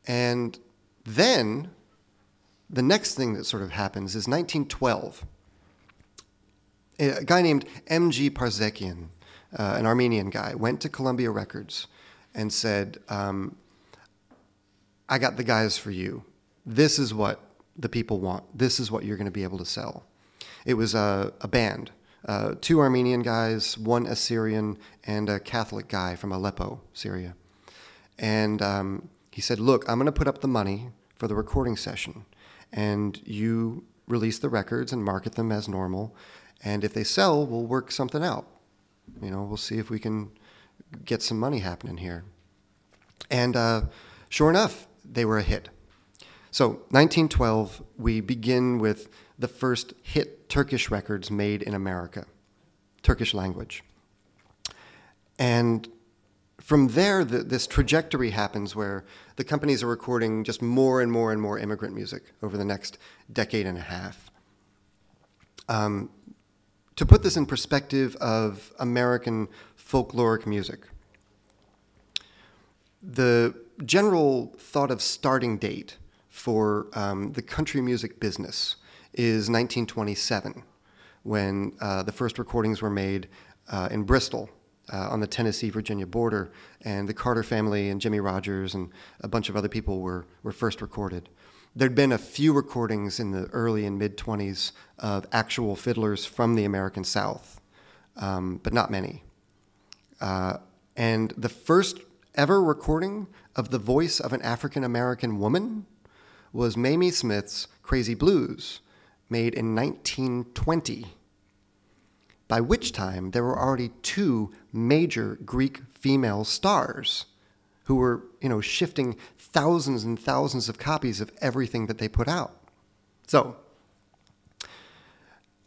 And then the next thing that sort of happens is 1912. A guy named M.G. Parzekian, an Armenian guy, went to Columbia Records and said, I got the guys for you. This is what the people want. This is what you're going to be able to sell. It was a band, 2 Armenian guys, 1 Assyrian, and a Catholic guy from Aleppo, Syria. And he said, look, I'm going to put up the money for the recording session, and you release the records and market them as normal. And if they sell, we'll work something out. We'll see if we can get some money happening here. And sure enough, they were a hit. So 1912, we begin with the first hit Turkish records made in America, Turkish language. And from there, this trajectory happens where the companies are recording just more and more and more immigrant music over the next decade and a half. To put this in perspective of American folkloric music, the general thought of starting date for the country music business is 1927, when the first recordings were made in Bristol on the Tennessee-Virginia border, and the Carter family and Jimmy Rogers and a bunch of other people were first recorded. There'd been a few recordings in the early and mid-20s of actual fiddlers from the American South, but not many. And the first ever recording of the voice of an African-American woman was Mamie Smith's Crazy Blues, made in 1920, by which time there were already 2 major Greek female stars who were, shifting thousands and thousands of copies of everything that they put out. So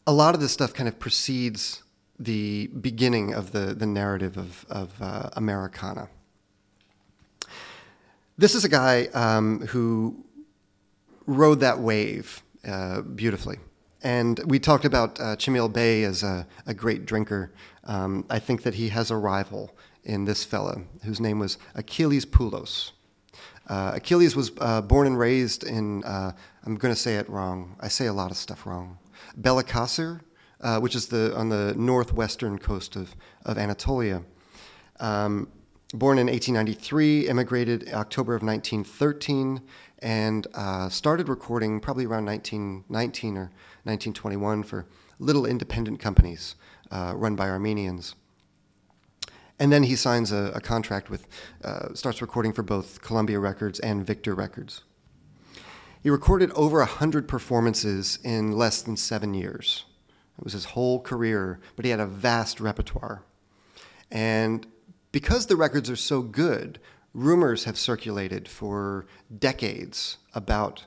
a lot of this stuff kind of precedes the beginning of the narrative of Americana. This is a guy who rode that wave beautifully. And we talked about Chamil Bey as a great drinker. I think that he has a rival in this fella, whose name was Achilles Poulos. Achilles was born and raised in, I'm going to say it wrong. I say a lot of stuff wrong. Balıkesir, which is on the northwestern coast of Anatolia. Born in 1893, immigrated October of 1913, and started recording probably around 1919 or 1921 for little independent companies run by Armenians. And then he signs a contract with, starts recording for both Columbia Records and Victor Records. He recorded over 100 performances in less than 7 years. It was his whole career, but he had a vast repertoire. And because the records are so good, rumors have circulated for decades about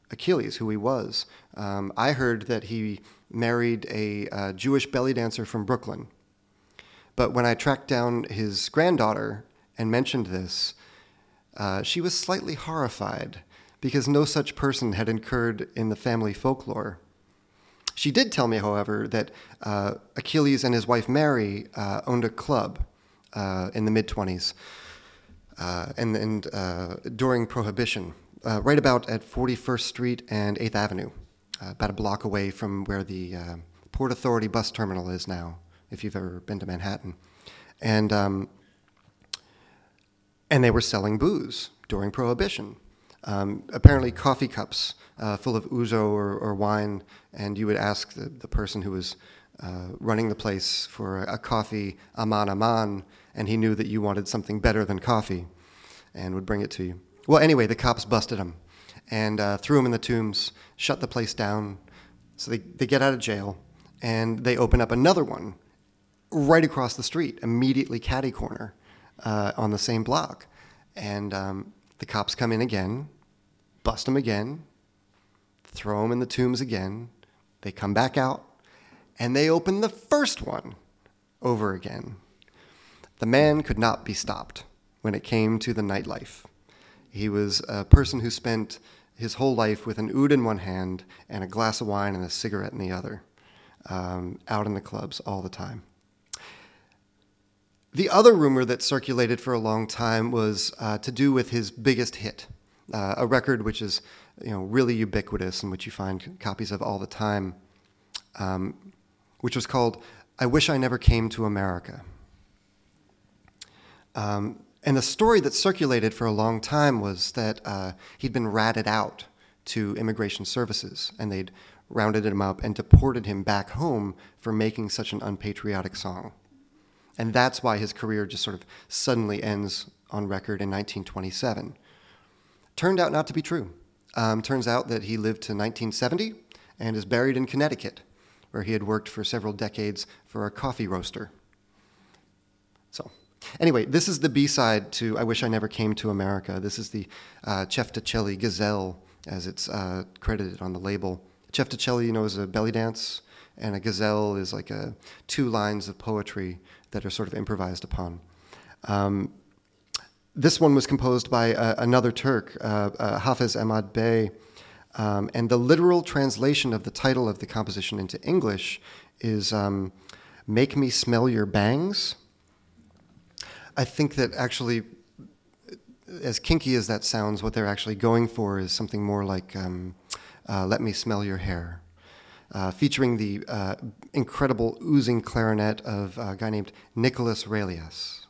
Achilles, who he was. I heard that he married a Jewish belly dancer from Brooklyn. But when I tracked down his granddaughter and mentioned this, she was slightly horrified because no such person had occurred in the family folklore. She did tell me, however, that Achilles and his wife Mary owned a club in the mid-20s and during Prohibition, right about at 41st Street and 8th Avenue, about a block away from where the Port Authority bus terminal is now, if you've ever been to Manhattan. And they were selling booze during Prohibition. Apparently coffee cups full of ouzo or wine, and you would ask the person who was running the place for a coffee, aman aman, and he knew that you wanted something better than coffee and would bring it to you. Well, anyway, the cops busted him and threw him in the tombs, shut the place down. So they get out of jail, and they open up another one right across the street, immediately catty corner on the same block. And the cops come in again, bust him again, throw him in the tombs again. They come back out, and they open the first one over again. The man could not be stopped when it came to the nightlife. He was a person who spent his whole life with an oud in one hand and a glass of wine and a cigarette in the other, out in the clubs all the time. The other rumor that circulated for a long time was to do with his biggest hit, a record which is, really ubiquitous and which you find copies of all the time, which was called "I Wish I Never Came to America." And the story that circulated for a long time was that he'd been ratted out to immigration services, and they'd rounded him up and deported him back home for making such an unpatriotic song. And that's why his career just sort of suddenly ends on record in 1927. Turned out not to be true. Turns out that he lived to 1970 and is buried in Connecticut, where he had worked for several decades for a coffee roaster. So, anyway, this is the B-side to "I Wish I Never Came to America." This is the Ceftacelli Gazelle, as it's credited on the label. Ceftacelli, is a belly dance, and a gazelle is like two lines of poetry that are sort of improvised upon. This one was composed by another Turk, Hafez Ahmad Bey, and the literal translation of the title of the composition into English is "Make Me Smell Your Bangs." I think that actually, as kinky as that sounds, what they're actually going for is something more like "Let Me Smell Your Hair," featuring the incredible oozing clarinet of a guy named Nicholas Relias.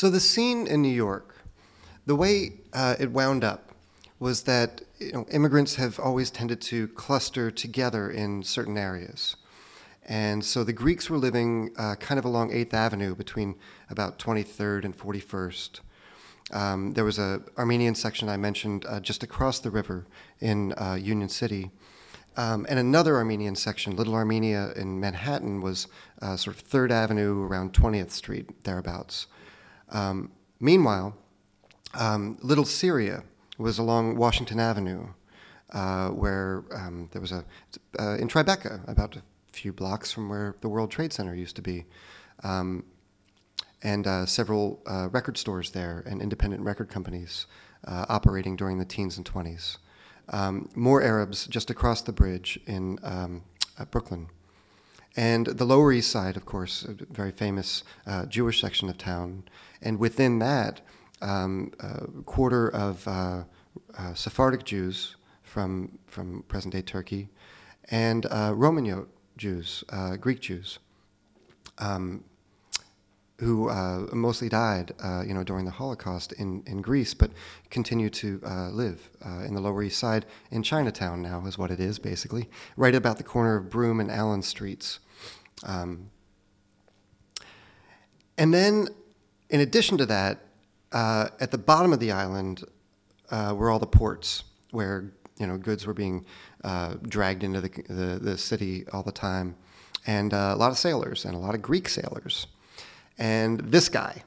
So the scene in New York, the way it wound up was that immigrants have always tended to cluster together in certain areas. And so the Greeks were living kind of along 8th Avenue between about 23rd and 41st. There was an Armenian section I mentioned just across the river in Union City. And another Armenian section, Little Armenia in Manhattan, was sort of 3rd Avenue around 20th Street, thereabouts. Meanwhile, Little Syria was along Washington Avenue, where there was in Tribeca, about a few blocks from where the World Trade Center used to be, and several record stores there and independent record companies operating during the teens and 20s. More Arabs just across the bridge in Brooklyn. And the Lower East Side, of course, a very famous Jewish section of town. And within that, a quarter of Sephardic Jews from present-day Turkey, and Roman Jews, Greek Jews, who mostly died, during the Holocaust in Greece, but continue to live in the Lower East Side, in Chinatown now is what it is, basically, right about the corner of Broome and Allen Streets. And then, in addition to that, at the bottom of the island were all the ports where goods were being dragged into the city all the time, and a lot of sailors and a lot of Greek sailors. And this guy,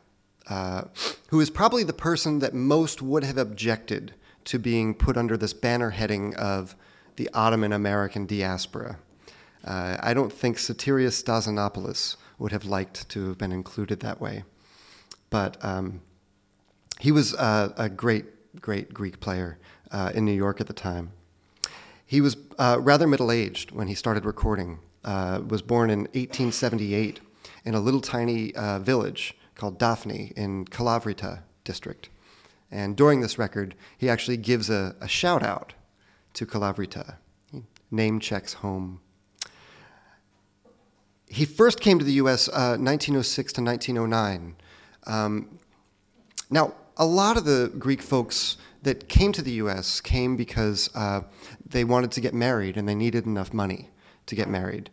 who is probably the person that most would have objected to being put under this banner heading of the Ottoman-American Diaspora. I don't think Sotirios Stasinopoulos would have liked to have been included that way. But he was a great Greek player in New York at the time. He was rather middle-aged when he started recording. Was born in 1878 in a little tiny village called Daphne in Kalavrita district. And during this record, he actually gives a shout-out to Kalavrita. He name checks home. He first came to the U.S. 1906 to 1909. Now, a lot of the Greek folks that came to the U.S. came because they wanted to get married and they needed enough money to get married.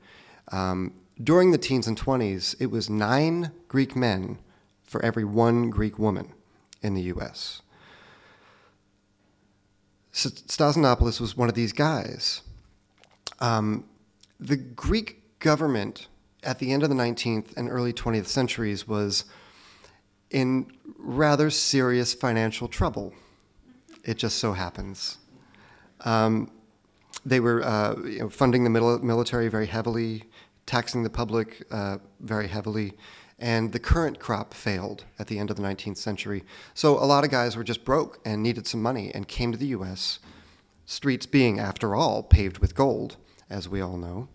During the teens and 20s, it was 9 Greek men for every 1 Greek woman in the U.S. Stasinopoulos was one of these guys. The Greek government at the end of the 19th and early 20th centuries was in rather serious financial trouble. It just so happens. They were funding the military very heavily, taxing the public very heavily, and the current crop failed at the end of the 19th century. So a lot of guys were just broke and needed some money and came to the U.S., streets being, after all, paved with gold, as we all know,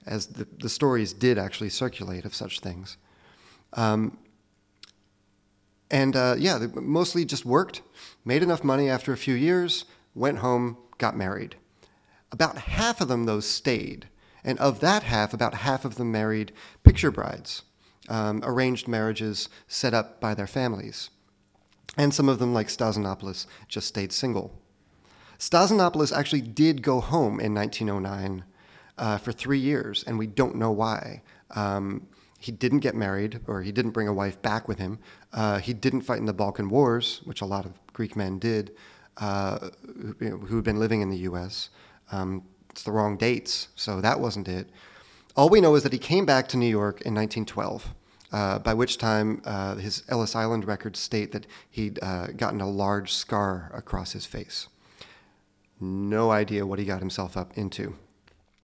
as the stories did actually circulate of such things. They mostly just worked, made enough money after a few years, went home, got married. About half of them, though, stayed. And of that half, about half of them married picture brides, arranged marriages set up by their families. And some of them, like Stasinopoulos, just stayed single. Stasinopoulos actually did go home in 1909 for 3 years, and we don't know why. He didn't get married, or he didn't bring a wife back with him. He didn't fight in the Balkan Wars, which a lot of Greek men did, who had been living in the U.S. It's the wrong dates, so that wasn't it. All we know is that he came back to New York in 1912, by which time his Ellis Island records state that he'd gotten a large scar across his face. No idea what he got himself up into.